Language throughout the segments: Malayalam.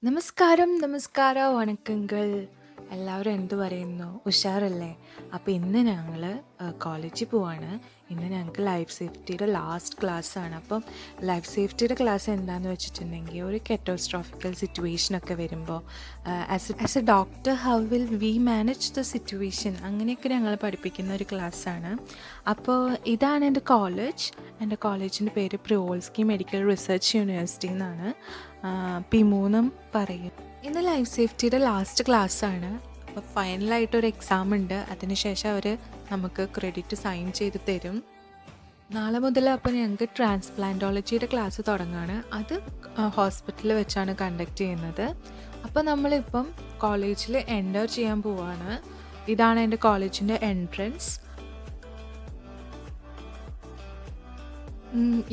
നമസ്കാരം, നമസ്കാരം, വണക്കങ്ങൾ. എല്ലാവരും എന്ത് പറയുന്നു? ഉഷാറല്ലേ? അപ്പോൾ ഇന്ന് ഞങ്ങൾ കോളേജിൽ പോവാണ്. ഇന്ന് ഞങ്ങൾക്ക് ലൈഫ് സേഫ്റ്റിയുടെ ലാസ്റ്റ് ക്ലാസ്സാണ്. അപ്പം ലൈഫ് സേഫ്റ്റിയുടെ ക്ലാസ് എന്താണെന്ന് വെച്ചിട്ടുണ്ടെങ്കിൽ, ഒരു കറ്റാസ്ട്രോഫിക്കൽ സിറ്റുവേഷനൊക്കെ വരുമ്പോൾ as A doctor how will we manage the situation, അങ്ങനെയൊക്കെ ഞങ്ങൾ പഠിപ്പിക്കുന്ന ഒരു ക്ലാസ്സാണ്. അപ്പോൾ ഇതാണ് എൻ്റെ കോളേജ്. എൻ്റെ കോളേജിൻ്റെ പേര് പ്രിയോൾസ്കി മെഡിക്കൽ റിസർച്ച് യൂണിവേഴ്സിറ്റി എന്നാണ്. P3 പറയും. ഇന്ന് ലൈഫ് സേഫ്റ്റിയുടെ ലാസ്റ്റ് ക്ലാസ്സാണ്. അപ്പോൾ ഫൈനലായിട്ടൊരു എക്സാം ഉണ്ട്. അതിനുശേഷം അവർ നമുക്ക് ക്രെഡിറ്റ് സൈൻ ചെയ്ത് തരും. നാളെ മുതൽ അപ്പോൾ ഞങ്ങൾക്ക് ട്രാൻസ്പ്ലാന്റോളജിയുടെ ക്ലാസ് തുടങ്ങുകയാണ്. അത് ഹോസ്പിറ്റലിൽ വെച്ചാണ് കണ്ടക്ട് ചെയ്യുന്നത്. അപ്പോൾ നമ്മളിപ്പം കോളേജിൽ എൻ്റർ ചെയ്യാൻ പോവാണ്. ഇതാണ് എൻ്റെ കോളേജിൻ്റെ entrance.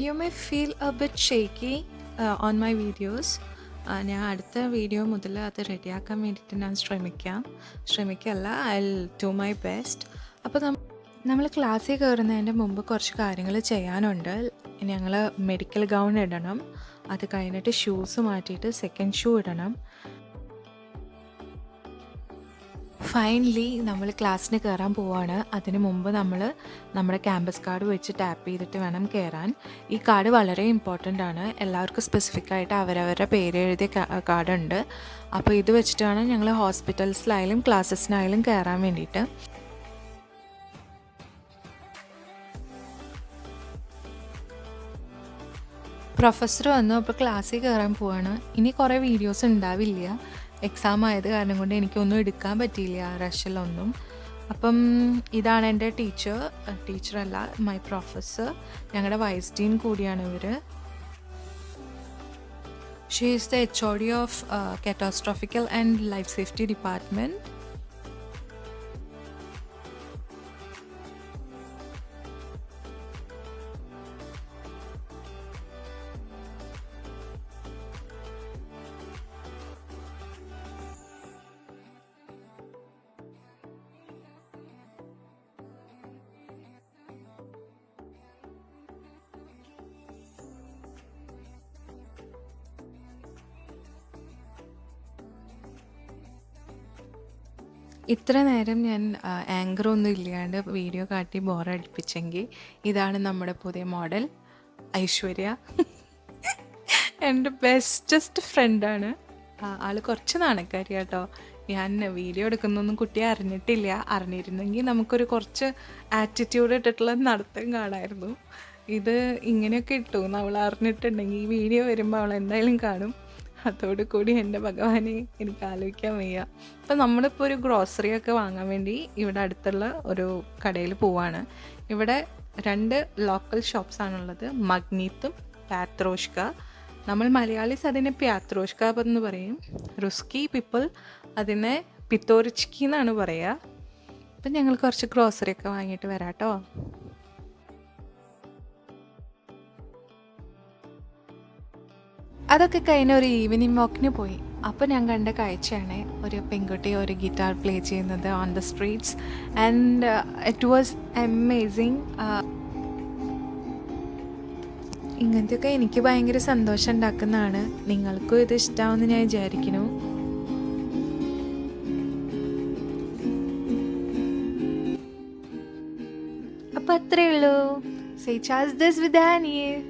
You may feel a bit shaky on my videos. ഞാൻ അടുത്ത വീഡിയോ മുതൽ അത് റെഡിയാക്കാൻ വേണ്ടിയിട്ട് ഞാൻ ശ്രമിക്കല്ല, I will do my best. അപ്പോൾ നമ്മൾ ക്ലാസ്സിൽ കയറുന്നതിൻ്റെ മുമ്പ് കുറച്ച് കാര്യങ്ങൾ ചെയ്യാനുണ്ട്. ഞങ്ങൾ മെഡിക്കൽ ഗൗൺ ഇടണം. അത് കഴിഞ്ഞിട്ട് ഷൂസ് മാറ്റിയിട്ട് സെക്കൻഡ് ഷൂ ഇടണം. ഫൈനലി നമ്മൾ ക്ലാസ്സിന് കയറാൻ പോവാണ്. അതിന് മുമ്പ് നമ്മൾ നമ്മുടെ ക്യാമ്പസ് കാർഡ് വെച്ച് ടാപ്പ് ചെയ്തിട്ട് വേണം കയറാൻ. ഈ കാർഡ് വളരെ ഇമ്പോർട്ടൻ്റ് ആണ്. എല്ലാവർക്കും സ്പെസിഫിക് ആയിട്ട് അവരവരുടെ പേര് എഴുതിയ കാർഡുണ്ട്. അപ്പോൾ ഇത് വെച്ചിട്ട് വേണം ഞങ്ങൾ ഹോസ്പിറ്റൽസിലായാലും ക്ലാസ്സസിനായാലും കയറാൻ വേണ്ടിയിട്ട്. പ്രൊഫസർ വന്നു. അപ്പോൾ ക്ലാസ്സിൽ കയറാൻ പോവാണ്. ഇനി കുറേ വീഡിയോസ് ഉണ്ടാവില്ല. എക്സാം ആയത് കാരണം കൊണ്ട് എനിക്കൊന്നും എടുക്കാൻ പറ്റിയില്ല റഷിലൊന്നും. അപ്പം ഇതാണ് എൻ്റെ ടീച്ചറല്ല, മൈ പ്രൊഫസർ. ഞങ്ങളുടെ വൈസ് ഡീൻ കൂടിയാണ് ഇവർ. She is the HOD of catastrophical and life safety department. ഇത്ര നേരം ഞാൻ ആങ്കറൊന്നും ഇല്ലാണ്ട് വീഡിയോ കാട്ടി ബോറടിപ്പിച്ചെങ്കിൽ ഇതാണ് നമ്മുടെ പുതിയ മോഡൽ ഐശ്വര്യ. എൻ്റെ ബെസ്റ്റസ്റ്റ് ഫ്രണ്ടാണ്. ആൾ കുറച്ച് നാണക്കാരി കേട്ടോ. ഞാൻ വീഡിയോ എടുക്കുന്നൊന്നും കുട്ടിയെ അറിഞ്ഞിട്ടില്ല. അറിഞ്ഞിരുന്നെങ്കിൽ നമുക്കൊരു കുറച്ച് ആറ്റിറ്റ്യൂഡ് ഇട്ടിട്ടുള്ള നടത്തം കാണാമായിരുന്നു. ഇത് ഇങ്ങനെയൊക്കെ ഇട്ടു അവൾ അറിഞ്ഞിട്ടുണ്ടെങ്കിൽ ഈ വീഡിയോ വരുമ്പോൾ അവൾ എന്തായാലും കാണും. അതോടുകൂടി എൻ്റെ ഭഗവാനെ എനിക്ക് ആലോചിക്കാൻ വയ്യ. അപ്പം നമ്മളിപ്പോൾ ഒരു ഗ്രോസറി ഒക്കെ വാങ്ങാൻ വേണ്ടി ഇവിടെ അടുത്തുള്ള ഒരു കടയിൽ പോവാണ്. ഇവിടെ 2 ലോക്കൽ ഷോപ്സാണുള്ളത്, മഗ്നീത്തും പാത്രോഷ്ക. നമ്മൾ മലയാളീസ് അതിനെ പ്യാത്രോഷ്ക എന്ന് പറയും. റുസ്കി പീപ്പിൾ അതിനെ പിത്തോറിച്കി എന്നാണ് പറയുക. അപ്പം ഞങ്ങൾ കുറച്ച് ഗ്രോസറി ഒക്കെ വാങ്ങിയിട്ട് വരാം കേട്ടോ. അതൊക്കെ കഴിഞ്ഞ് ഒരു ഈവനിങ് വാക്കിന് പോയി. അപ്പോൾ ഞാൻ കണ്ട കാഴ്ചയാണ് ഒരു പെൺകുട്ടി ഒരു ഗിറ്റാർ പ്ലേ ചെയ്യുന്നത് on the streets. And it was amazing. ഇങ്ങനത്തെയൊക്കെ എനിക്ക് ഭയങ്കര സന്തോഷം ഉണ്ടാക്കുന്നതാണ്. നിങ്ങൾക്കും ഇത് ഇഷ്ടമാവുമെന്ന് ഞാൻ വിചാരിക്കുന്നു. അപ്പോൾ അത്രയേ ഉള്ളൂ. Say Charles this with Daniel.